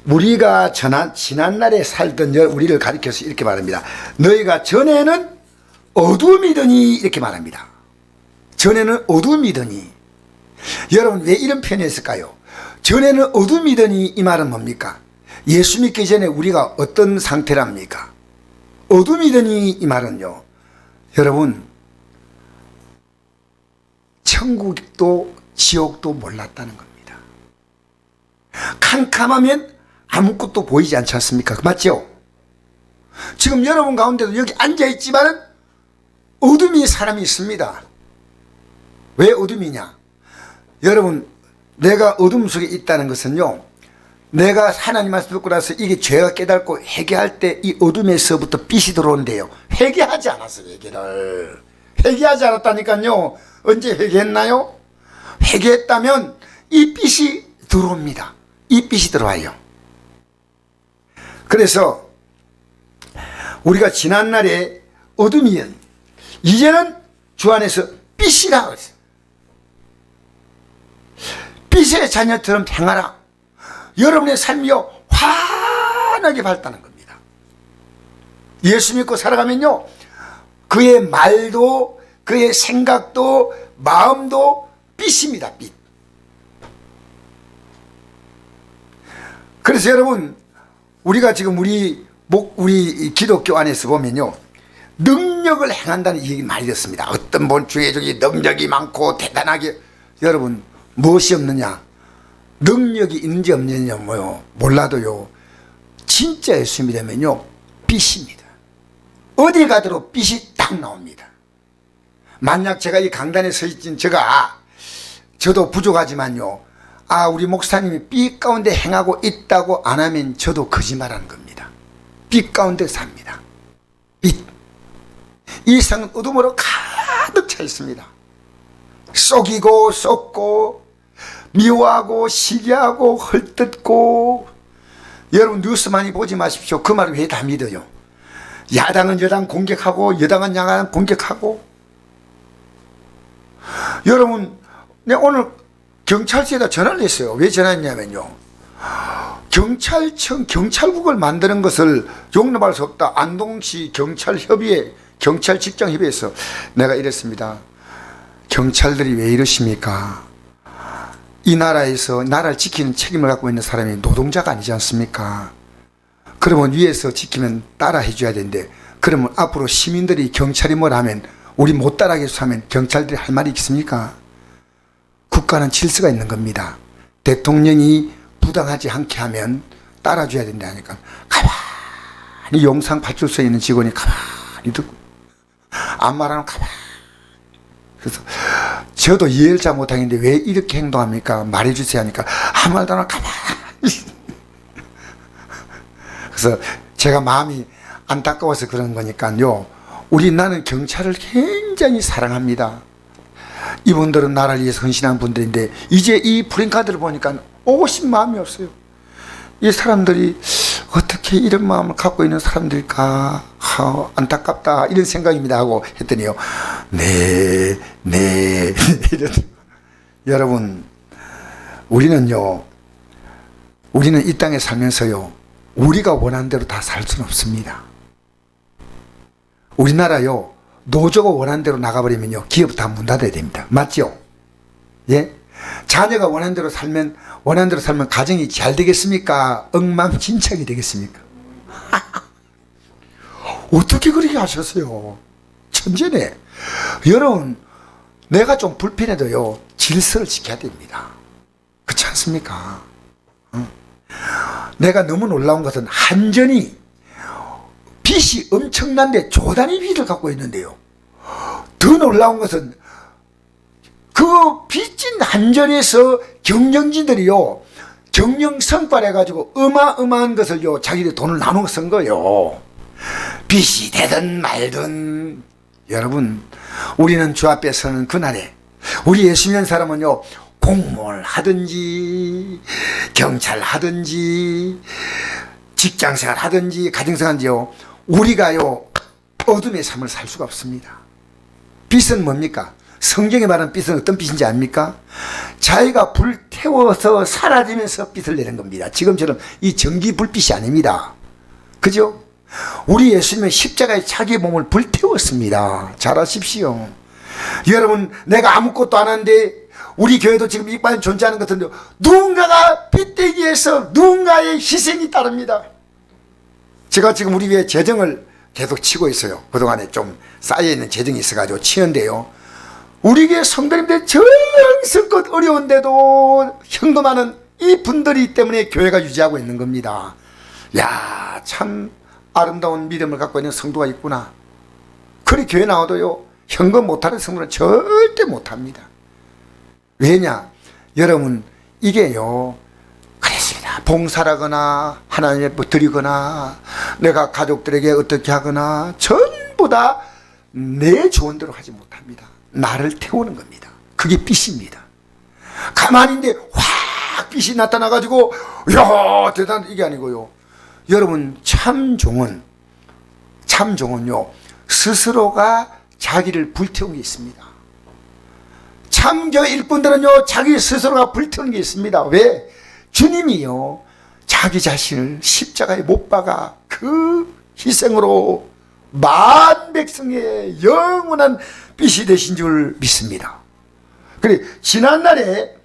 우리가 지난날에 살던 우리를 가리켜서 이렇게 말합니다. 너희가 전에는 어둠이더니 이렇게 말합니다. 전에는 어둠이더니. 여러분 왜 이런 표현이 있을까요? 전에는 어둠이더니 이 말은 뭡니까? 예수 믿기 전에 우리가 어떤 상태랍니까? 어둠이더니 이 말은요, 여러분 천국도 지옥도 몰랐다는 겁니다. 캄캄하면 아무것도 보이지 않지 않습니까? 맞죠? 지금 여러분 가운데도 여기 앉아있지만 어둠이 사람이 있습니다. 왜 어둠이냐? 여러분 내가 어둠 속에 있다는 것은요, 내가 하나님 말씀 듣고 나서 이게 죄가 깨닫고 회개할 때 이 어둠에서부터 빛이 들어온대요. 회개하지 않았어요. 회개하지 않았다니까요. 언제 회개했나요? 회개했다면 이 빛이 들어옵니다. 이 빛이 들어와요. 그래서 우리가 지난날에 어둠이 이제는 주 안에서 빛이라 그랬어요. 빛의 자녀처럼 행하라. 여러분의 삶이요 환하게 밝다는 겁니다. 예수 믿고 살아가면요, 그의 말도 그의 생각도 마음도 빛입니다. 빛. 그래서 여러분 우리가 지금 우리 기독교 안에서 보면요, 능력을 행한다는 얘기 많이 듣습니다. 어떤 분 중에 저기 능력이 많고 대단하게. 여러분 무엇이 없느냐? 능력이 있는지 없느냐 뭐요 몰라도요, 진짜 예수 믿으면요 빛입니다. 어디 가도록 빛이 딱 나옵니다. 만약 제가 이 강단에 서 있진 저도 부족하지만요, 우리 목사님이 빛 가운데 행하고 있다고 안 하면 저도 거짓말하는 겁니다. 빛 가운데 삽니다. 빛. 이 세상은 어둠으로 가득 차 있습니다. 속이고 썩고 미워하고 시기하고 헐뜯고. 여러분 뉴스 많이 보지 마십시오. 그 말을 왜 다 믿어요? 야당은 여당 공격하고 여당은 야당 공격하고. 여러분 내가 오늘 경찰서에다 전화를 했어요. 왜 전화했냐면요, 경찰국을 만드는 것을 용납할 수 없다. 안동시 경찰협의회, 경찰직장협의회에서 내가 이랬습니다. 경찰들이 왜 이러십니까? 이 나라에서 나라를 지키는 책임을 갖고 있는 사람이 노동자가 아니지 않습니까? 그러면 위에서 지키면 따라 해줘야 되는데, 그러면 앞으로 시민들이 경찰이 뭘 하면 우리 못 따라하겠어 하면 경찰들이 할 말이 있습니까? 국가는 질서가 있는 겁니다. 대통령이 부당하지 않게 하면 따라줘야 된다니까. 가만히 용산파출소에 있는 직원이 가만히 듣고 안 말하면 가만히. 그래서 저도 이해를 잘 못하겠는데 왜 이렇게 행동합니까? 말해주세요 하니까 아무 말도 안 하고 가만히. 그래서 제가 마음이 안타까워서 그런 거니까요, 나는 경찰을 굉장히 사랑합니다. 이분들은 나라를 위해서 헌신한 분들인데 이제 이 프랭카드를 보니까 오신 마음이 없어요. 이 사람들이 어떻게 이런 마음을 갖고 있는 사람들일까, 안타깝다 이런 생각입니다 하고 했더니요, 네 여러분 우리는 이 땅에 살면서요, 우리가 원하는 대로 다 살 수는 없습니다. 우리나라요, 노조가 원하는 대로 나가버리면요, 기업 다 문 닫아야 됩니다. 맞죠? 예? 자녀가 원하는 대로 살면 가정이 잘 되겠습니까? 엉망진창이 되겠습니까? 어떻게 그렇게 하셨어요? 천재네. 여러분, 내가 좀 불편해도요, 질서를 지켜야 됩니다. 그렇지 않습니까? 내가 너무 놀라운 것은 한전이 빚이 엄청난데 조단위 빚을 갖고 있는데요, 더 놀라운 것은 그 빚진 한전에서 경영진들이요, 경영 성과를 해가지고 어마어마한 것을요, 자기들 돈을 나누어 쓴 거예요. 빚이 되든 말든. 여러분, 우리는 주 앞에 서는 그날에 우리 예수 믿는 사람은요, 공무원을 하든지 경찰 하든지 직장생활 하든지 가정생활 하든지요, 우리가요 어둠의 삶을 살 수가 없습니다. 빛은 뭡니까? 성경에 말하는 빛은 어떤 빛인지 압니까? 자기가 불태워서 사라지면서 빛을 내는 겁니다. 지금처럼 이 전기 불빛이 아닙니다. 그죠? 우리 예수님은 십자가에 자기 몸을 불태웠습니다. 잘 아십시오. 여러분, 내가 아무것도 안 하는데 우리 교회도 지금 이般 존재하는 것 같은데 누군가가 빛되기 위해서 누군가의 희생이 따릅니다. 제가 지금 우리 교회 재정을 계속 치고 있어요. 그동안에 좀 쌓여있는 재정이 있어가지고 치는데요, 우리 교회 성도님들 정성껏 어려운데도 현금하는 이 분들이 때문에 교회가 유지하고 있는 겁니다. 야, 참 아름다운 믿음을 갖고 있는 성도가 있구나. 그리 교회 나와도요, 현금 못하는 성도는 절대 못합니다. 왜냐? 여러분, 이게요, 그렇습니다. 봉사라거나 하나님께 드리거나 내가 가족들에게 어떻게 하거나 전부 다 내 좋은 대로 하지 못합니다. 나를 태우는 겁니다. 그게 빛입니다. 가만히 있는데 확 빛이 나타나가지고 이야 대단, 이게 아니고요. 여러분, 참종은요 스스로가 자기를 불태운 게 있습니다. 참교 일꾼들은요 자기 스스로가 불태우는 게 있습니다. 왜? 주님이요 자기 자신을 십자가에 못 박아 그 희생으로 만 백성의 영원한 빛이 되신 줄 믿습니다. 그래, 지난날에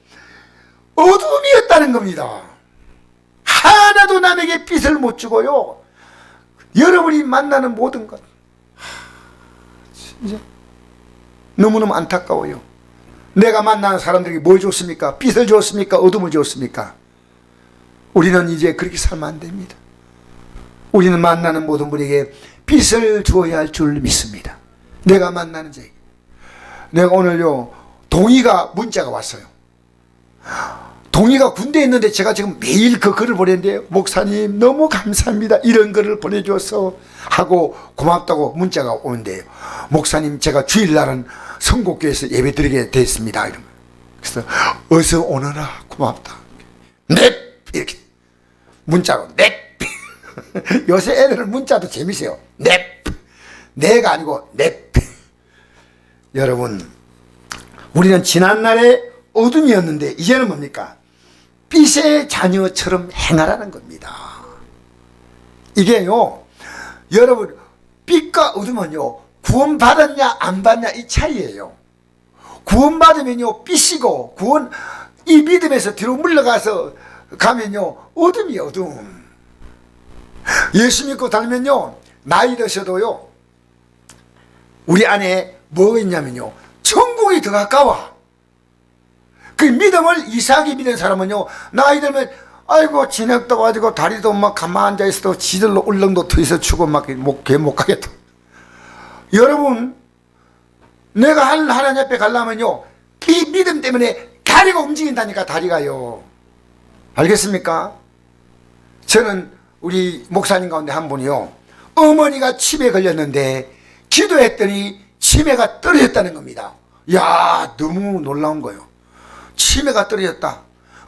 어둠이었다는 겁니다. 하나도 남에게 빛을 못 주고요, 여러분이 만나는 모든 것 진짜 너무너무 안타까워요. 내가 만나는 사람들에게 뭘 줬습니까? 빛을 줬습니까? 어둠을 줬습니까? 우리는 이제 그렇게 살면 안 됩니다. 우리는 만나는 모든 분에게 빛을 주어야 할 줄 믿습니다. 내가 만나는 자에게. 내가 오늘요 동의가 문자가 왔어요. 동의가 군대에 있는데 제가 지금 매일 그 글을 보냈는데, 목사님 너무 감사합니다, 이런 글을 보내줘서 하고 고맙다고 문자가 오는데요, 목사님 제가 주일날은 성곡교에서 예배 드리게 됐습니다, 이런 거. 그래서 어서 오너라, 고맙다. 넵, 이렇게 문자로 넵. 요새 애들은 문자도 재밌어요. 넵. 내가 아니고 넵. 여러분, 우리는 지난날에 어둠이었는데 이제는 뭡니까? 빛의 자녀처럼 행하라는 겁니다. 이게요, 여러분, 빛과 어둠은요 구원받았냐 안 받냐 이 차이예요. 구원받으면요 빛이고, 이 믿음에서 뒤로 물러가서 가면요 어둠이에요, 어둠. 예수 믿고 달면요 나이 드셔도요 우리 안에 뭐가 있냐면요 천국이 더 가까워. 그 믿음을 이상하게 믿는 사람은요 나이 들면 아이고 진흙도 가지고 다리도 막 가만 앉아 있어도 지들로 울렁도 트여서 죽어 막 못 가겠다. 여러분, 내가 하나님 앞에 가려면요 이 믿음 때문에 다리가 움직인다니까, 다리가요. 알겠습니까? 저는 우리 목사님 가운데 한 분이요, 어머니가 치매에 걸렸는데 기도했더니 치매가 떨어졌다는 겁니다. 야, 너무 놀라운 거예요. 치매가 떨어졌다.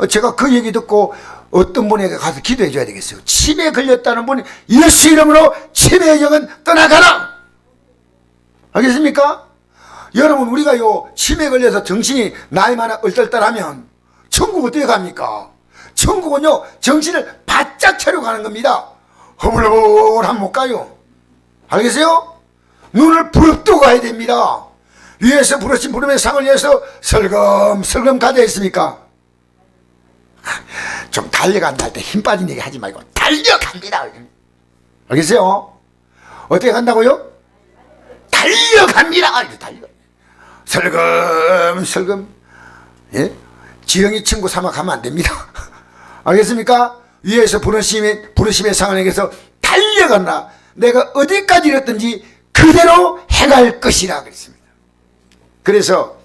제가 그 얘기 듣고 어떤 분에게 가서 기도해 줘야 되겠어요. 치매에 걸렸다는 분이 예수 이름으로 치매의 영은 떠나가라. 알겠습니까? 여러분, 우리가요 치매에 걸려서 정신이 나이 많아 얼떨떨하면 천국 어떻게 갑니까? 천국은요 정신을 바짝 차리고 가는 겁니다. 허물허물하면 못 가요. 알겠어요? 눈을 부릅뜨고 가야 됩니다. 위에서 부르신 부름의 상을 위해서 설금설금 가자 했습니까? 좀 달려간다 할 때 힘 빠진 얘기 하지 말고 달려갑니다. 알겠어요? 어떻게 간다고요? 달려갑니다. 달려. 설금설금. 예? 지렁이 친구 삼아 가면 안 됩니다. 알겠습니까? 위에서 부르심의 상한에게서 달려간다. 내가 어디까지 이랬든지 그대로 행할 것이라 그랬습니다. 그래서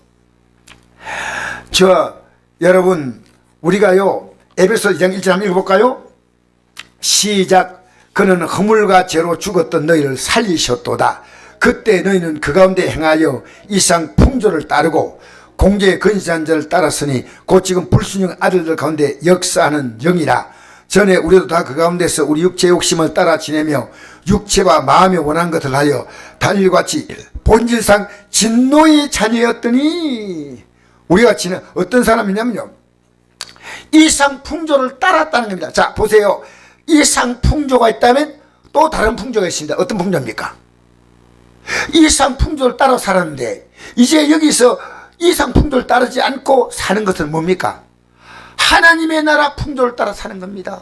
여러분, 우리가요 에베소 2장 1절 한번 읽어볼까요? 시작. 그는 허물과 죄로 죽었던 너희를 살리셨도다. 그때 너희는 그 가운데 행하여 이상 풍조를 따르고 공개의 근시한 자를 따랐으니 곧 지금 불순종 아들들 가운데 역사하는 영이라. 전에 우리도 다 그 가운데서 우리 육체의 욕심을 따라 지내며 육체와 마음이 원하는 것을 하여 다니엘같이 본질상 진노의 자녀였더니, 우리가 지는 어떤 사람이냐면요, 이상 풍조를 따랐다는 겁니다. 자, 보세요. 이상 풍조가 있다면 또 다른 풍조가 있습니다. 어떤 풍조입니까? 이상 풍조를 따라 살았는데 이제 여기서 이상 풍조를 따르지 않고 사는 것은 뭡니까? 하나님의 나라 풍조를 따라 사는 겁니다.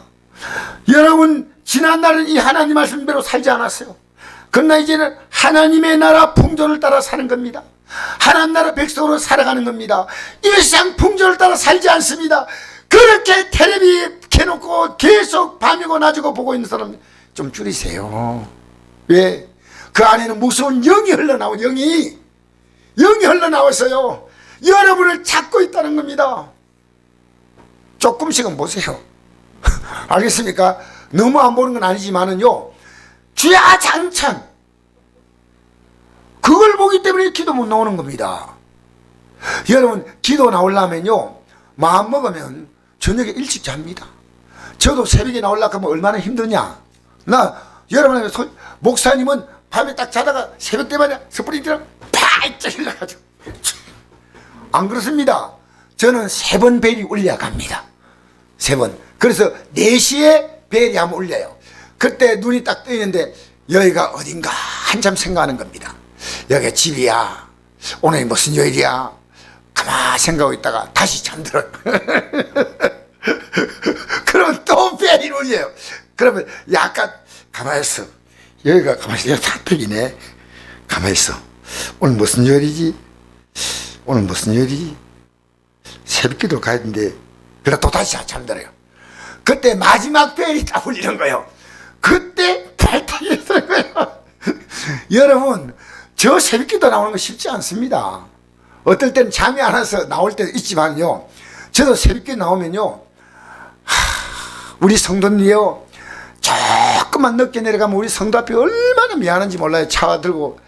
여러분, 지난날은 이 하나님 말씀대로 살지 않았어요. 그러나 이제는 하나님의 나라 풍조를 따라 사는 겁니다. 하나님 나라 백성으로 살아가는 겁니다. 이상 풍조를 따라 살지 않습니다. 그렇게 텔레비 켜놓고 계속 밤이고 낮이고 보고 있는 사람 좀 줄이세요. 왜? 그 안에는 무서운 영이 흘러나온 영이 흘러나와서요, 여러분을 찾고 있다는 겁니다. 조금씩은 보세요. 알겠습니까? 너무 안 보는 건 아니지만은요, 주야장창 그걸 보기 때문에 기도 못 나오는 겁니다. 여러분, 기도 나오려면요, 마음 먹으면 저녁에 일찍 잡니다. 저도 새벽에 나오려고 하면 얼마나 힘드냐. 여러분, 목사님은 밤에 딱 자다가 새벽 때마다 스프린트랑 팍 찔러가지고. 안 그렇습니다. 저는 3번 벨이 울려갑니다. 3번. 그래서 4시에 벨이 한번 울려요. 그때 눈이 딱 뜨이는데 여기가 어딘가 한참 생각하는 겁니다. 여기가 집이야, 오늘 무슨 요일이야, 가만히 생각하고 있다가 다시 잠들어요. 그러면 또 벨이 울려요. 그러면 약간 가만히 있어. 여기가 가만히 있어. 다 뜨기네. 가만히 있어. 오늘 무슨 요일이지? 오늘 무슨 요일이지? 새벽기도 가야 되는데. 그러다 또 다시 잠들어요. 그때 마지막 벨이 딱 울리는 거예요. 그때 발탁이 되는 거예요. 여러분, 저 새벽기도 나오는 거 쉽지 않습니다. 어떨 때는 잠이 안 와서 나올 때도 있지만요, 저도 새벽기도 나오면요, 우리 성도님이요, 조금만 늦게 내려가면 우리 성도 앞에 얼마나 미안한지 몰라요. 차 들고.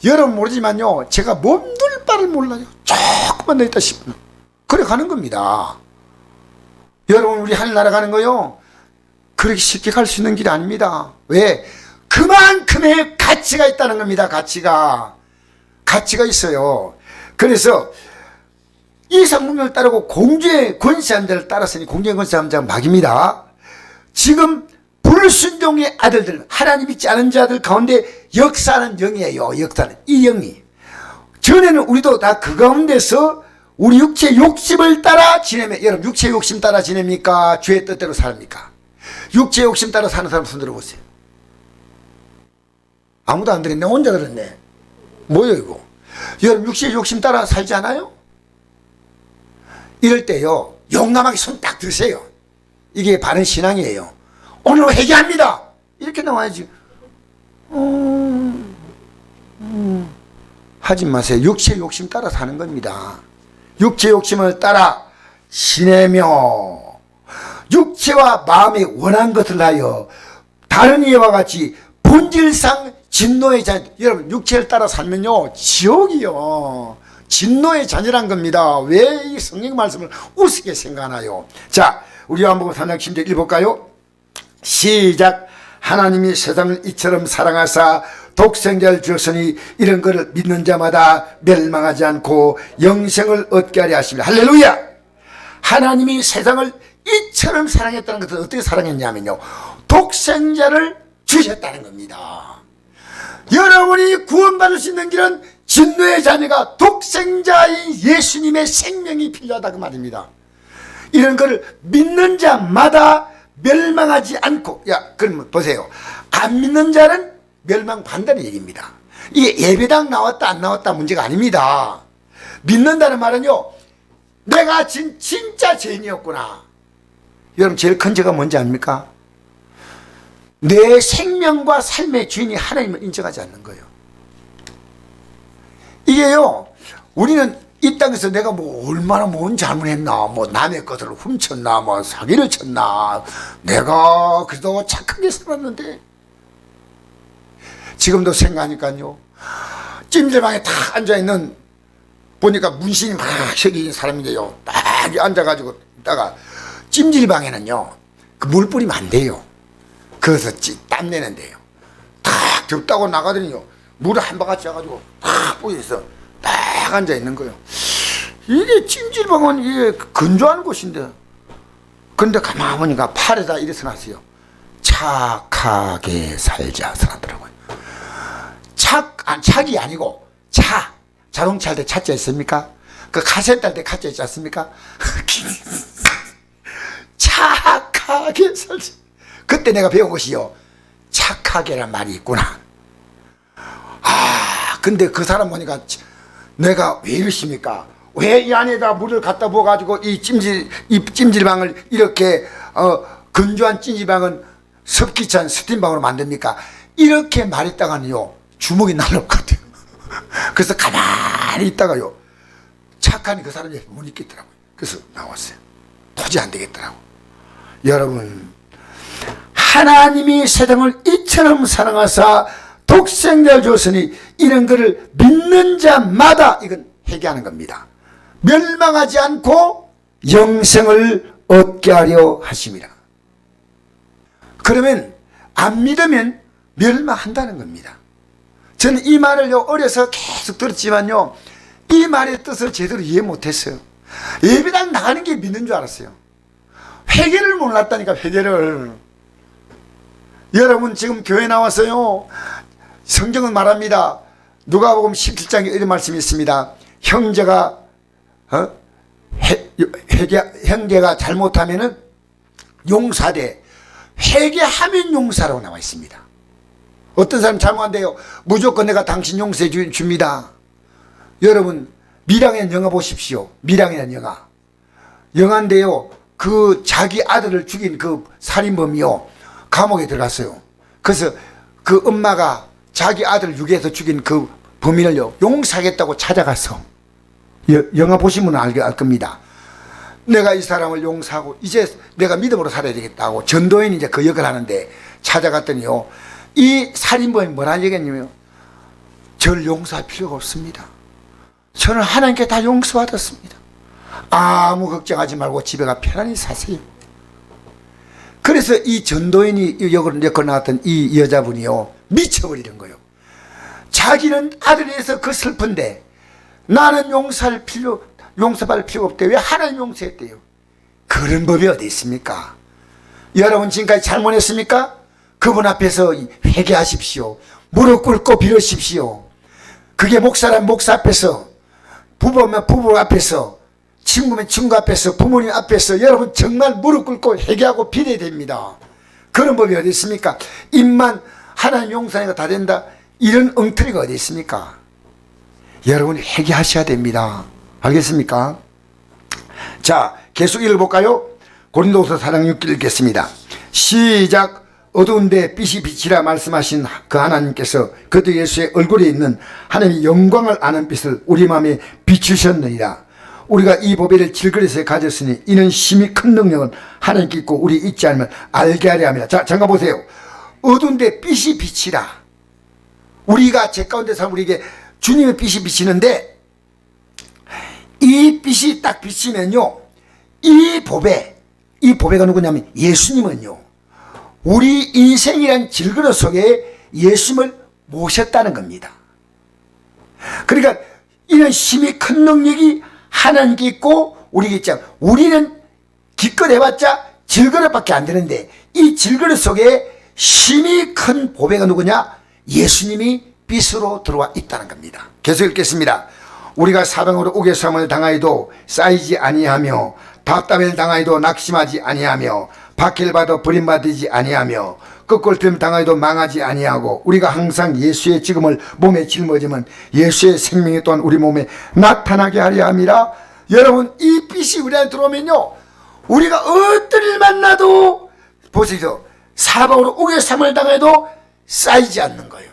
여러분 모르지만요, 제가 몸둘 바를 몰라요. 조금만 늦다 싶으면 그래 가는 겁니다. 여러분, 우리 하늘나라 가는 거요, 그렇게 쉽게 갈 수 있는 길이 아닙니다. 왜? 그만큼의 가치가 있다는 겁니다. 가치가 있어요. 그래서 이상문명을 따르고 공주의 권세한 자를 따랐으니 공주의 권세한 자가 막입니다. 지금 불순종의 아들들, 하나님 믿지 않은 자들 가운데 역사하는 영이에요. 역사는 이 영이. 전에는 우리도 다 그 가운데서 우리 육체의 욕심을 따라 지내면, 여러분 육체의 욕심 따라 지냅니까? 주의 뜻대로 삽니까? 육체의 욕심 따라 사는 사람 손 들어보세요. 아무도 안 들었네. 혼자 들었네. 뭐예요 이거? 여러분 육체의 욕심 따라 살지 않아요? 이럴 때요, 용감하게 손 딱 드세요. 이게 바른 신앙이에요. 오늘 회개합니다, 이렇게 나와야지. 하지 마세요. 육체의 욕심 따라 사는 겁니다. 육체의 욕심을 따라 지내며 육체와 마음이 원한 것을 하여 다른 이와 같이 본질상 진노의 자녀. 여러분 육체를 따라 살면요, 지옥이요, 진노의 자녀란 겁니다. 왜 이 성경 말씀을 우습게 생각하나요? 자, 우리 요한복음 3장 10절 읽어볼까요? 시작. 하나님이 세상을 이처럼 사랑하사 독생자를 주었으니 이런 것을 믿는 자마다 멸망하지 않고 영생을 얻게 하려 하십니다. 할렐루야. 하나님이 세상을 이처럼 사랑했다는 것은 어떻게 사랑했냐면요, 독생자를 주셨다는 겁니다. 여러분이 구원받을 수 있는 길은 진노의 자녀가 독생자인 예수님의 생명이 필요하다 그 말입니다. 이런 것을 믿는 자마다 멸망하지 않고. 야, 그러면 보세요. 안 믿는 자는 멸망한다는 얘기입니다. 이게 예배당 나왔다 안 나왔다 문제가 아닙니다. 믿는다는 말은요, 내가 진짜 죄인이었구나. 여러분 제일 큰 죄가 뭔지 압니까? 내 생명과 삶의 주인이 하나님을 인정하지 않는 거예요. 이게요, 우리는 이 땅에서 내가 뭐 얼마나 뭔 잘못했나, 뭐 남의 것을 훔쳤나, 뭐 사기를 쳤나, 내가 그래도 착하게 살았는데. 지금도 생각하니까요, 찜질방에 다 앉아있는, 보니까 문신이 막 새긴 사람인데요, 딱 앉아가지고 있다가 찜질방에는요, 그 물 뿌리면 안 돼요. 그래서 땀 내는데요. 딱 덥다고 나가더니요, 물을 한 바가지 해가지고 딱 뿌려서 딱 앉아 있는 거예요. 이게 찜질방은 이게 건조한 곳인데, 근데 가만히 보니까 팔에다 이래 써놨어요. 착하게 살자 써놨더라고요. 착이 아니고 자동차 할 때 차자 있습니까? 그 카세트 할 때 카자 있지 않습니까? 착하게 살자. 그때 내가 배운 것이요, 착하게란 말이 있구나. 근데 그 사람 보니까 내가 왜 이러십니까? 왜 이 안에다 물을 갖다 부어가지고 이 찜질방을 이렇게 건조한 찜질방은 습기 찬 스팀방으로 만듭니까? 이렇게 말했다가는요, 주먹이 날라올 것 같아요. 그래서 가만히 있다가요, 착한 그 사람이 못 있겠더라고요. 그래서 나왔어요. 도저히 안 되겠더라고. 여러분, 하나님이 세상을 이처럼 사랑하사 독생자를 주었으니 이런 것을 믿는 자마다 이건 회개하는 겁니다. 멸망하지 않고 영생을 얻게 하려 하심이라. 그러면 안 믿으면 멸망한다는 겁니다. 저는 이 말을요, 어려서 계속 들었지만요, 이 말의 뜻을 제대로 이해 못했어요. 예배당 나가는 게 믿는 줄 알았어요. 회개를 몰랐다니까, 회개를. 여러분, 지금 교회 나와서요, 성경은 말합니다. 누가복음 17장에 이런 말씀이 있습니다. 형제가 잘못하면은 용사돼, 회개하면 용사라고 나와 있습니다. 어떤 사람 잘못한대요. 무조건 내가 당신 용서해 줍니다. 여러분, 밀양의 영화 보십시오. 밀양의 영화. 영화인데요, 그 자기 아들을 죽인 그 살인범이요, 감옥에 들어갔어요. 그래서 그 엄마가 자기 아들을 유괴해서 죽인 그 범인을요, 용서하겠다고 찾아가서, 영화 보시면 알 겁니다. 내가 이 사람을 용서하고 이제 내가 믿음으로 살아야 되겠다고 전도인이 이제 그 역을 하는데 찾아갔더니요, 이 살인범이 뭐라 얘기했냐면, 저를 용서할 필요가 없습니다. 저는 하나님께 다 용서받았습니다. 아무 걱정하지 말고 집에 가 편안히 사세요. 그래서 이 전도인이 역을 나왔던 이 여자분이요, 미쳐버리는 거예요. 자기는 아들에 대해서 그 슬픈데 나는 용서받을 필요가 없대. 왜 하나님 용서했대요? 그런 법이 어디 있습니까? 여러분, 지금까지 잘못했습니까? 그분 앞에서 회개하십시오. 무릎 꿇고 빌으십시오. 그게 목사라면 목사 앞에서, 부부면 부부 앞에서, 친구면 친구 앞에서, 부모님 앞에서 여러분 정말 무릎 꿇고 회개하고 빌어야 됩니다. 그런 법이 어디 있습니까? 입만 하나님 용서하니까 다 된다, 이런 엉터리가 어디 있습니까? 여러분, 회개하셔야 됩니다. 알겠습니까? 자, 계속 읽어볼까요? 고린도후서 4장 6절 읽겠습니다. 시작. 어두운데 빛이 빛이라 말씀하신 그 하나님께서 그도 예수의 얼굴에 있는 하나님의 영광을 아는 빛을 우리 마음에 비추셨느니라. 우리가 이 보배를 질그릇에 가졌으니 이는 심히 큰 능력은 하나님께 있고 우리 있지 않으면 알게 하려 합니다. 자, 잠깐 보세요. 어두운데 빛이 빛이라. 우리가 제 가운데 살면 우리에게 주님의 빛이 비치는데, 이 빛이 딱 비치면요, 이 보배가 누구냐면 예수님은요, 우리 인생이란 질그릇 속에 예수님을 모셨다는 겁니다. 그러니까 이런 힘이 큰 능력이 하나님께 있고 우리에게 있잖아. 우리는 기껏 해봤자 질그릇밖에 안 되는데, 이 질그릇 속에 힘이 큰 보배가 누구냐? 예수님이 빛으로 들어와 있다는 겁니다. 계속 읽겠습니다. 우리가 사방으로 우겨쌈을 당하여도 쌓이지 아니하며 답답을 당하여도 낙심하지 아니하며 박해를 받아 버림받지 아니하며 끄꿀림 당하여도 망하지 아니하고 우리가 항상 예수의 지금을 몸에 짊어지면 예수의 생명이 또한 우리 몸에 나타나게 하려 함이라. 여러분, 이 빛이 우리 안에 들어오면요, 우리가 어떤 일 만나도 보세요, 사방으로 우겨쌈을 당해도 쌓이지 않는 거예요.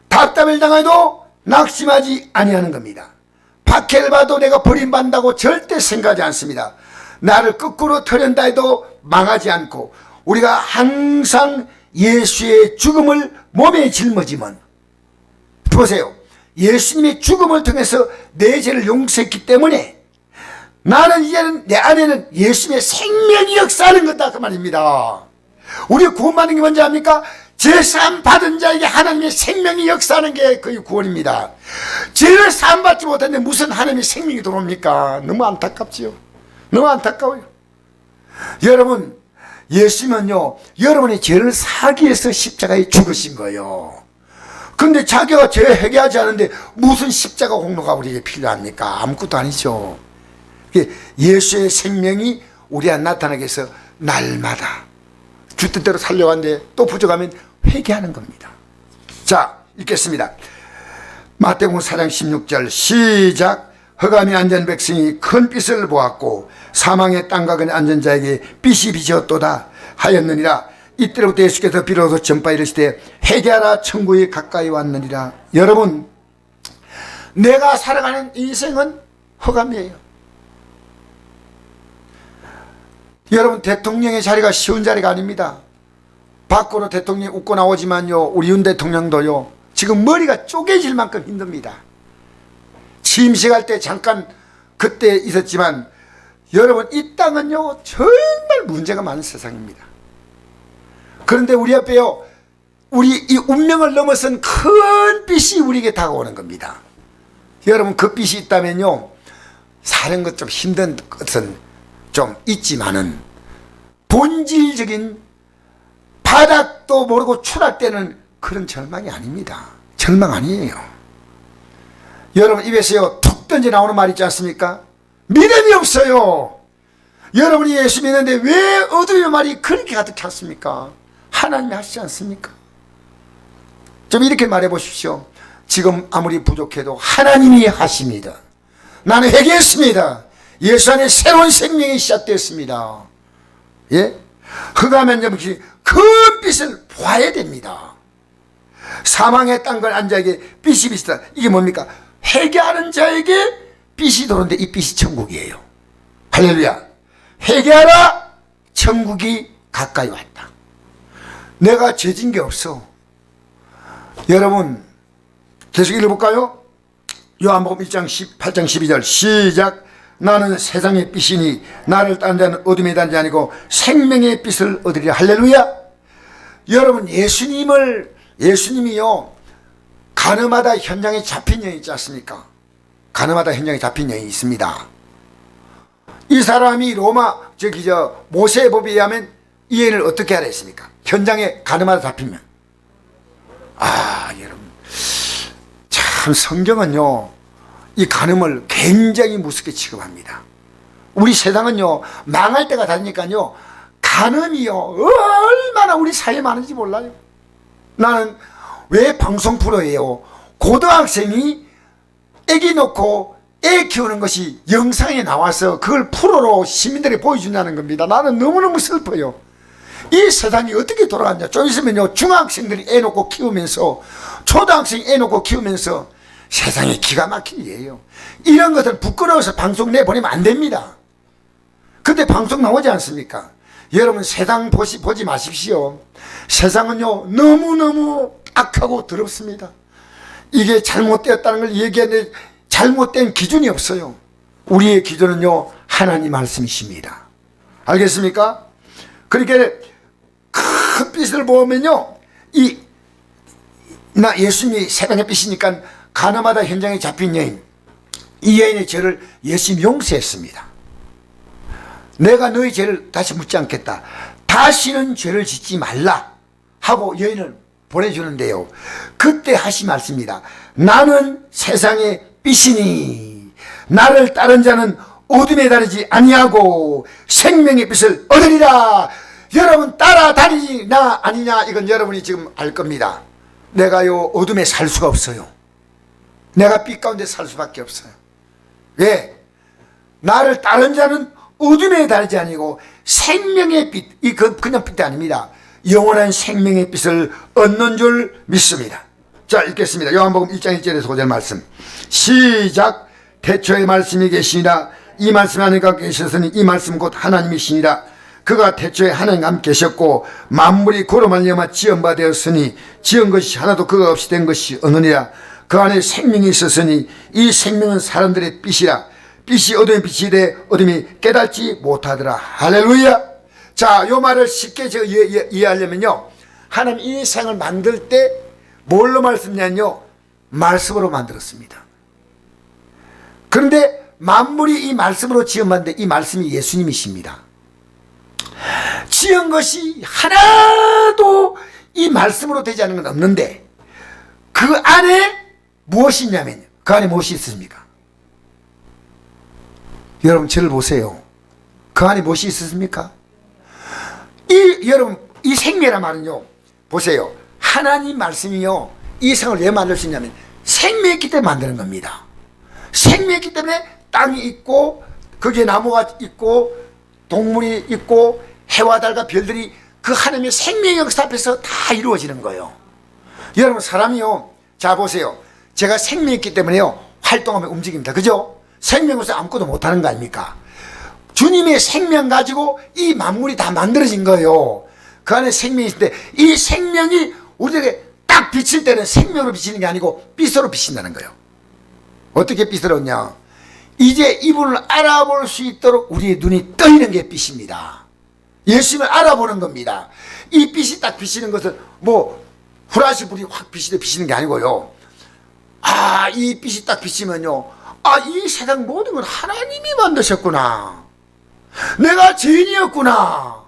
답답을 당해도 낙심하지 아니하는 겁니다. 박해를 받아도 내가 버림받는다고 절대 생각하지 않습니다. 나를 거꾸로 털은다 해도 망하지 않고 우리가 항상 예수의 죽음을 몸에 짊어지면, 보세요, 예수님의 죽음을 통해서 내 죄를 용서했기 때문에 나는 이제는 내 안에는 예수님의 생명이 역사하는 거다 그 말입니다. 우리 구원받는 게 뭔지 압니까? 죄사함 받은 자에게 하나님의 생명이 역사하는 게 거의 구원입니다. 죄를 사함받지 못했는데 무슨 하나님의 생명이 들어옵니까? 너무 안타깝지요. 너무 안타까워요. 여러분, 예수님은요 여러분의 죄를 사하기 위해서 십자가에 죽으신 거예요. 근데 자기가 죄 회개하지 않는데 무슨 십자가 공로가 우리에게 필요합니까? 아무것도 아니죠. 예수의 생명이 우리한테 나타나게 해서 날마다 주 뜻대로 살려고 하는데 또 부족하면 회개하는 겁니다. 자, 읽겠습니다. 마태복음 4장 16절 시작. 흑암에 앉은 백성이 큰 빛을 보았고 사망의 땅과 그네 앉은 자에게 빛이 비쳤도다 하였느니라. 이때로부터 예수께서 비로소 전파 이르시되 회개하라 천국이 가까이 왔느니라. 여러분, 내가 살아가는 인생은 흑암이에요. 여러분, 대통령의 자리가 쉬운 자리가 아닙니다. 밖으로 대통령이 웃고 나오지만요 우리 윤 대통령도요 지금 머리가 쪼개질 만큼 힘듭니다. 취임식 할 때 잠깐 그때 있었지만 여러분, 이 땅은요 정말 문제가 많은 세상입니다. 그런데 우리 앞에요 우리 이 운명을 넘어선 큰 빛이 우리에게 다가오는 겁니다. 여러분, 그 빛이 있다면요 사는 것 좀 힘든 것은 좀 있지만은 본질적인 바닥도 모르고 추락되는 그런 절망이 아닙니다. 절망 아니에요. 여러분, 입에서요 툭 던져 나오는 말 있지 않습니까? 믿음이 없어요. 여러분이 예수 믿는데 왜 어둠의 말이 그렇게 가득 찼습니까? 하나님이 하시지 않습니까? 좀 이렇게 말해 보십시오. 지금 아무리 부족해도 하나님이 하십니다. 나는 회개했습니다. 예수 안에 새로운 생명이 시작되었습니다. 예? 흑암에 역시 큰 빛을 보아야 됩니다. 사망의 땅걸 앉아에게 빛이 비치다. 이게 뭡니까? 회개하는 자에게 빛이 도는데 이 빛이 천국이에요. 할렐루야. 회개하라, 천국이 가까이 왔다. 내가 죄진 게 없어. 여러분, 계속 읽어볼까요? 요한복음 1장 8장 12절 시작. 나는 세상의 빛이니 나를 딴 데는 어둠에 다니지 아니고 생명의 빛을 얻으리라. 할렐루야. 여러분, 예수님이요 가늠하다 현장에 잡힌 여인 있지 않습니까? 가늠하다 현장에 잡힌 여인이 있습니다. 이 사람이 모세의 법에 의하면 이 여인을 어떻게 하라 했습니까? 현장에 가늠하다 잡히면. 여러분, 참 성경은요 이 간음을 굉장히 무섭게 취급합니다. 우리 세상은요 망할 때가 다니까요 간음이요 얼마나 우리 사회에 많은지 몰라요. 나는 왜 방송 프로예요 고등학생이 애기 놓고 애 키우는 것이 영상에 나와서 그걸 프로로 시민들이 보여준다는 겁니다. 나는 너무너무 슬퍼요. 이 세상이 어떻게 돌아갔냐. 좀 있으면요 중학생들이 애 놓고 키우면서 초등학생 애 놓고 키우면서 세상에 기가 막힐 일이에요. 이런 것을 부끄러워서 방송 내보내면 안 됩니다. 근데 방송 나오지 않습니까? 여러분, 세상 보지 마십시오. 세상은요 너무너무 악하고 더럽습니다. 이게 잘못되었다는 걸 얘기하는데 잘못된 기준이 없어요. 우리의 기준은요 하나님 말씀이십니다. 알겠습니까? 그러니까 큰 빛을 보면요 예수님이 세상의 빛이니까 가늠하다 현장에 잡힌 여인, 이 여인의 죄를 예수님이 용서했습니다. 내가 너희 죄를 다시 묻지 않겠다. 다시는 죄를 짓지 말라 하고 여인을 보내주는데요. 그때 하신 말씀입니다. 나는 세상의 빛이니 나를 따른 자는 어둠에 다니지 아니하고 생명의 빛을 얻으리라. 여러분, 따라다니나 아니냐 이건 여러분이 지금 알 겁니다. 내가요 어둠에 살 수가 없어요. 내가 빛 가운데 살 수밖에 없어요. 왜? 나를 따른 자는 어둠에 다니지 아니고 생명의 빛, 그냥 빛이 아닙니다. 영원한 생명의 빛을 얻는 줄 믿습니다. 자, 읽겠습니다. 요한복음 1장 1절에서 5절 말씀 시작. 태초에 말씀이 계시니라. 이 말씀 안에 계셨으니 이 말씀 곧 하나님이시니라. 그가 태초에 하나님 함께 계셨고 만물이 그로 말미암아 지은 바 되었으니 지은 것이 하나도 그가 없이 된 것이 없느니라. 그 안에 생명이 있었으니 이 생명은 사람들의 빛이라. 빛이 어둠의 빛이 돼 어둠이 깨닫지 못하더라. 할렐루야. 자, 요 말을 쉽게 제가 이해하려면요, 하나님 이 세상을 만들 때 뭘로 말씀냐면요, 말씀으로 만들었습니다. 그런데 만물이 이 말씀으로 지음받는데 이 말씀이 예수님이십니다. 지은 것이 하나도 이 말씀으로 되지 않는 건 없는데 그 안에 무엇이 있냐면요, 그 안에 무엇이 있습니까? 여러분 저를 보세요. 그 안에 무엇이 있었습니까? 여러분 이 생명이란 말은요, 보세요. 하나님 말씀이요, 이 세상을 왜 만들 수 있냐면 생명이 있기 때문에 만드는 겁니다. 생명이 있기 때문에 땅이 있고 거기에 나무가 있고 동물이 있고 해와 달과 별들이 그 하나님의 생명의 역사 앞에서 다 이루어지는 거예요. 여러분 사람이요, 자 보세요. 제가 생명이 있기 때문에요 활동하면 움직입니다. 그죠? 생명 없이 아무것도 못하는 거 아닙니까? 주님의 생명 가지고 이 만물이 다 만들어진 거예요. 그 안에 생명이 있을 때 이 생명이 우리에게 딱 비칠 때는 생명으로 비치는 게 아니고 빛으로 비친다는 거예요. 어떻게 빛으로 오냐? 이제 이분을 알아볼 수 있도록 우리의 눈이 떠있는 게 빛입니다. 예수님을 알아보는 겁니다. 이 빛이 딱 비치는 것은 뭐 후라시 불이 확 비치는 게 아니고요. 아, 이 빛이 딱 비치면요, 아, 이 세상 모든 걸 하나님이 만드셨구나. 내가 죄인이었구나.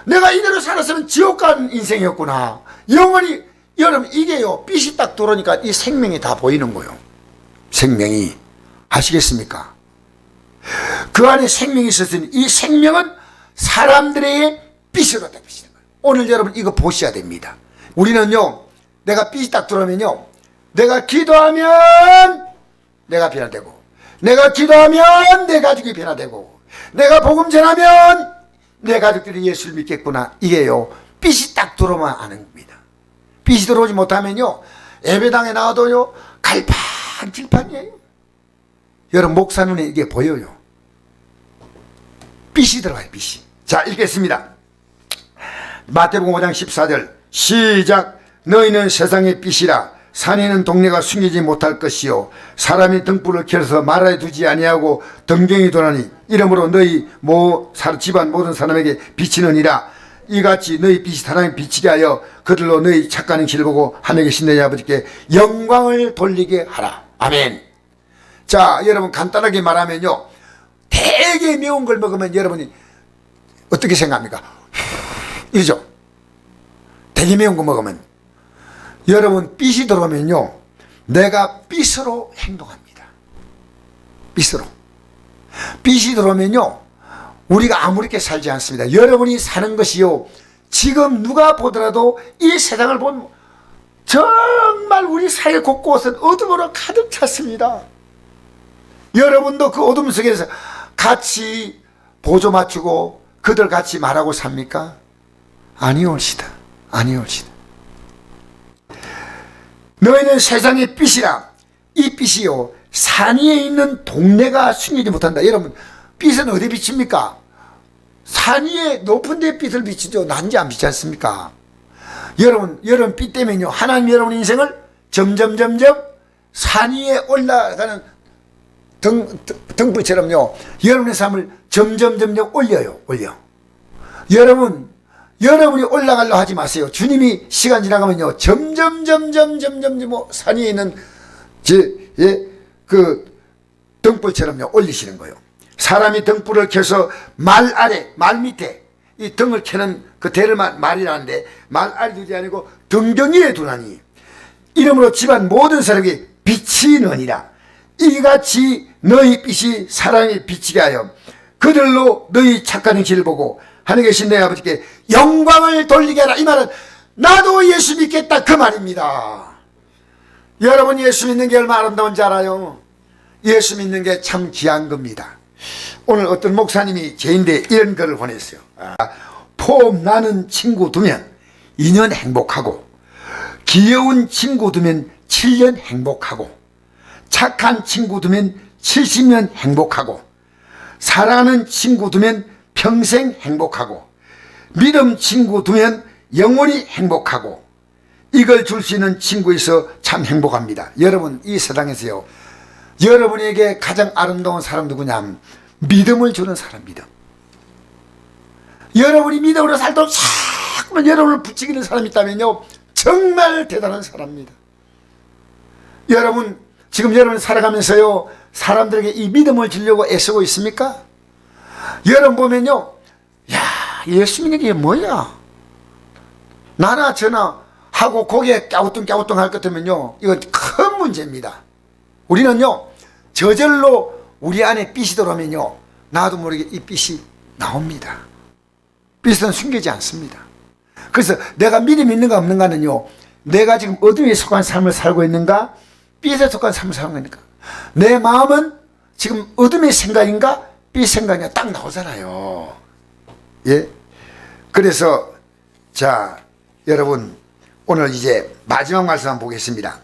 내가 이대로 살았으면 지옥 간 인생이었구나. 영원히, 여러분 이게요, 빛이 딱 들어오니까 이 생명이 다 보이는 거예요. 생명이. 아시겠습니까? 그 안에 생명이 있었으니 이 생명은 사람들의 빛으로 다 비치는 거예요. 오늘 여러분 이거 보셔야 됩니다. 우리는요, 내가 빛이 딱 들어오면요, 내가 기도하면 내가 변화되고, 내가 기도하면 내 가족이 변화되고, 내가 복음 전하면 내 가족들이 예수를 믿겠구나. 이게요, 빛이 딱 들어오면 아는 겁니다. 빛이 들어오지 못하면요, 예배당에 나와도요 갈팡질팡이에요. 여러분 목사 눈에 이게 보여요. 빛이 들어가요. 빛이. 자, 읽겠습니다. 마태복음 5장 14절 시작. 너희는 세상의 빛이라. 산에 있는 동네가 숨기지 못할 것이요 사람이 등불을 켜서 말아에 두지 아니하고 등경이 도나니 이러므로 너희 집안 모든 사람에게 비치느니라. 이같이 너희 빛이 사람에 비치게 하여 그들로 너희 착한 행실을 보고 하늘에 계신 너희 아버지께 영광을 돌리게 하라. 아멘. 자, 여러분 간단하게 말하면요, 되게 매운 걸 먹으면 여러분이 어떻게 생각합니까? 이러죠. 되게 매운 거 먹으면 여러분 빛이 들어오면요, 내가 빛으로 행동합니다. 빛으로. 빛이 들어오면요, 우리가 아무렇게 살지 않습니다. 여러분이 사는 것이요, 지금 누가 보더라도 이 세상을 보면 정말 우리 사회 곳곳은 어둠으로 가득 찼습니다. 여러분도 그 어둠 속에서 같이 보조 맞추고 그들 같이 말하고 삽니까? 아니올시다. 아니올시다. 너희는 세상의 빛이라. 이 빛이요, 산 위에 있는 동네가 숨기지 못한다. 여러분, 빛은 어디 비칩니까? 산 위에 높은 데 빛을 비치죠. 난지 안 비치지 않습니까? 여러분 빛 때문에요, 하나님 여러분 인생을 점점 산 위에 올라가는 등불처럼요, 여러분의 삶을 점점 올려. 여러분이 올라가려 하지 마세요. 주님이 시간 지나가면요, 점점 산 위에 있는 그 등불처럼요 올리시는 거예요. 사람이 등불을 켜서 말 아래, 말 밑에 이 등을 켜는 그 대를 말이라는데 말 아래 두지 아니고 등경위에 두나니 이러므로 집안 모든 사람에게 빛이 너니라. 이같이 너희 빛이 사람에 비치게 하여 그들로 너희 착한 행실을 보고 하늘에 계신 내 아버지께 영광을 돌리게 하라. 이 말은 나도 예수 믿겠다 그 말입니다. 여러분 예수 믿는 게 얼마나 아름다운지 알아요? 예수 믿는 게 참 귀한 겁니다. 오늘 어떤 목사님이 제인데 이런 글을 보냈어요. 폼 나는 친구 두면 2년 행복하고, 귀여운 친구 두면 7년 행복하고, 착한 친구 두면 70년 행복하고, 사랑하는 친구 두면 평생 행복하고, 믿음 친구 두면 영원히 행복하고, 이걸 줄 수 있는 친구 있어 참 행복합니다. 여러분 이 세상에서요, 여러분에게 가장 아름다운 사람 누구냐 하면 믿음을 주는 사람. 믿음. 여러분이 믿음으로 살도록 자꾸만 여러분을 부추기는 사람이 있다면요, 정말 대단한 사람입니다. 여러분 지금 여러분 살아가면서요 사람들에게 이 믿음을 주려고 애쓰고 있습니까? 여러분 보면요, 야, 예수 믿는 게 뭐야, 나나 저나 하고 고개 갸우뚱갸우뚱 할 것 같으면요, 이건 큰 문제입니다. 우리는요 저절로 우리 안에 빛이 들어오면요 나도 모르게 이 빛이 나옵니다. 빛은 숨기지 않습니다. 그래서 내가 믿음이 있는가 없는가는요, 내가 지금 어둠에 속한 삶을 살고 있는가, 빛에 속한 삶을 살고 있는가, 내 마음은 지금 어둠의 생각인가 빛 생각인가 딱 나오잖아요. 예. 그래서 자 여러분 오늘 이제 마지막 말씀 한번 보겠습니다.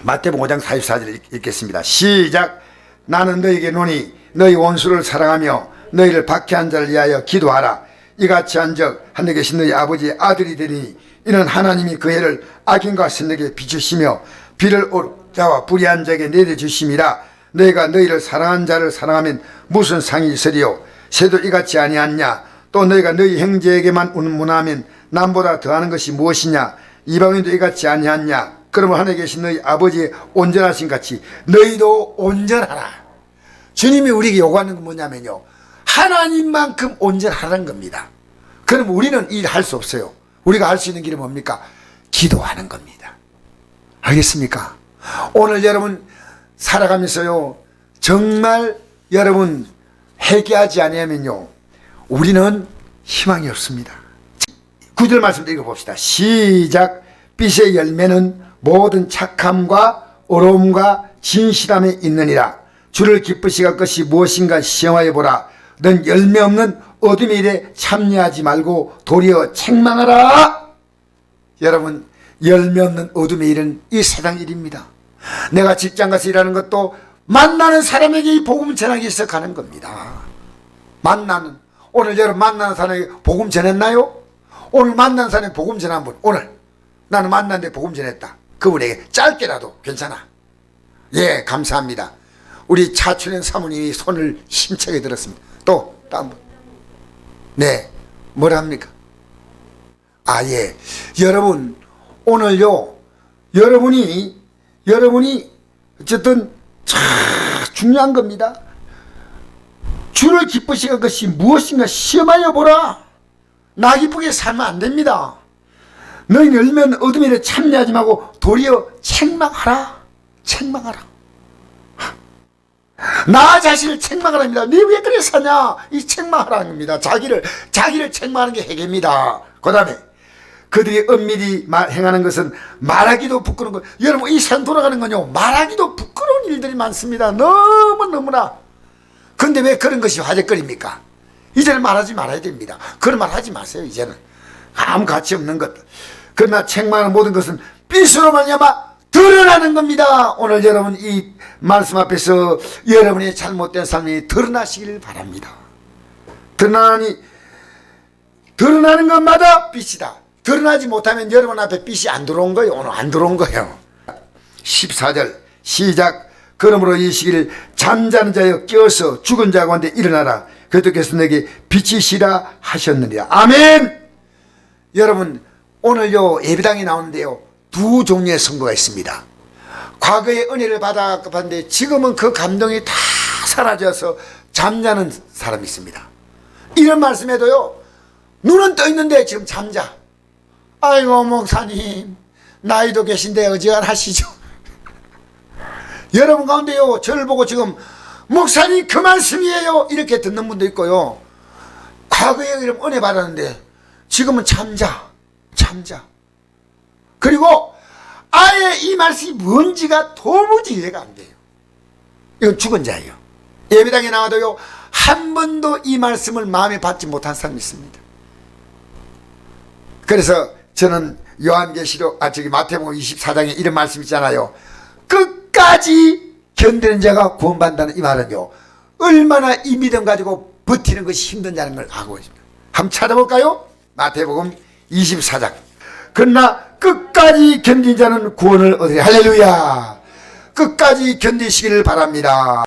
마태복음 5장 44절 읽겠습니다. 시작. 나는 너에게 노니 너희 원수를 사랑하며 너희를 박해한 자를 위하여 기도하라. 이같이 한적 하늘에 계신 너희 아버지의 아들이 되리니 이는 하나님이 그 해를 악인과 선에게 비추시며 비를 자와 불의한 자에게 내려주심이라. 너희가 너희를 사랑한 자를 사랑하면 무슨 상이 있으리요. 새도 이같이 아니하냐. 또 너희가 너희 형제에게만 문하면 남보다 더하는 것이 무엇이냐. 이방인도 이같이 아니하냐. 그러면 하늘에 계신 너희 아버지의 온전하신 같이 너희도 온전하라. 주님이 우리에게 요구하는 건 뭐냐면요, 하나님만큼 온전하라는 겁니다. 그럼 우리는 일할 수 없어요. 우리가 할 수 있는 길은 뭡니까? 기도하는 겁니다. 알겠습니까? 오늘 여러분 살아가면서요 정말 여러분 회개하지 아니하면요 우리는 희망이 없습니다. 9절 말씀 읽어봅시다. 시작. 빛의 열매는 모든 착함과 어려움과 진실함에 있느니라. 주를 기쁘시게 할 것이 무엇인가 시험하여 보라. 넌 열매 없는 어둠의 일에 참여하지 말고 도리어 책망하라. 여러분 열매 없는 어둠의 일은 이 세상 일입니다. 내가 직장 가서 일하는 것도 만나는 사람에게 이 복음 전하기 위해서 가는 겁니다. 만나는, 오늘 여러분 만나는 사람에게 복음 전했나요? 오늘 만난 사람에게 복음 전한 분, 오늘 나는 만났는데 복음 전했다, 그분에게 짧게라도 괜찮아. 예, 감사합니다. 우리 차춘현 사모님이 손을 힘차게 들었습니다. 또 다음 분. 네, 뭐랍니까? 아, 예. 여러분 오늘요 여러분이 어쨌든 참 중요한 겁니다. 주를 기쁘시게 할 것이 무엇인가 시험하여 보라. 나 기쁘게 살면 안 됩니다. 너희는 열면 어둠의 일에 참여하지 말고 도리어 책망하라. 책망하라. 나 자신을 책망하랍니다. 네 왜 그래 사냐, 이 책망하라는 겁니다. 자기를 책망하는 게 해계입니다. 그 다음에 그들이 은밀히 행하는 것은 말하기도 부끄러운 것. 여러분 이 세상 돌아가는 건요 말하기도 부끄러운 일들이 많습니다. 너무나. 근데 왜 그런 것이 화제거리입니까? 이제는 말하지 말아야 됩니다. 그런 말 하지 마세요. 이제는 아무 가치 없는 것. 그러나 책망하는 모든 것은 빛으로 말미암아 드러나는 겁니다. 오늘 여러분 이 말씀 앞에서 여러분의 잘못된 삶이 드러나시길 바랍니다. 드러나는 것마다 빛이다. 드러나지 못하면 여러분 앞에 빛이 안 들어온 거예요. 오늘 안 들어온 거예요. 14절 시작. 그러므로 이 시기를 잠자는 자여 깨어서 죽은 자 가운데 일어나라. 그리스도께서 내게 빛이시라 하셨느니라. 아멘. 여러분 오늘요 예배당에 나오는데요 두 종류의 성도가 있습니다. 과거에 은혜를 받았는데 지금은 그 감동이 다 사라져서 잠자는 사람이 있습니다. 이런 말씀에도요 눈은 떠 있는데 지금 잠자. 아이고 목사님 나이도 계신데 어지간하시죠. 여러분 가운데요 저를 보고 지금 목사님 그 말씀이에요 이렇게 듣는 분도 있고요, 과거에 이런 은혜 받았는데 지금은 잠자. 그리고 아예 이 말씀이 뭔지가 도무지 이해가 안 돼요. 이건 죽은 자예요. 예배당에 나와도요 한 번도 이 말씀을 마음에 받지 못한 사람이 있습니다. 그래서 저는 요한계시록 마태복음 24장에 이런 말씀 있잖아요. 끝까지 견디는 자가 구원받는다는 이 말은요 얼마나 이 믿음 가지고 버티는 것이 힘든 자는 걸 알고 있습니다. 한번 찾아볼까요? 마태복음 24장. 그러나 끝까지 견딘 자는 구원을 얻으리. 할렐루야. 끝까지 견디시기를 바랍니다.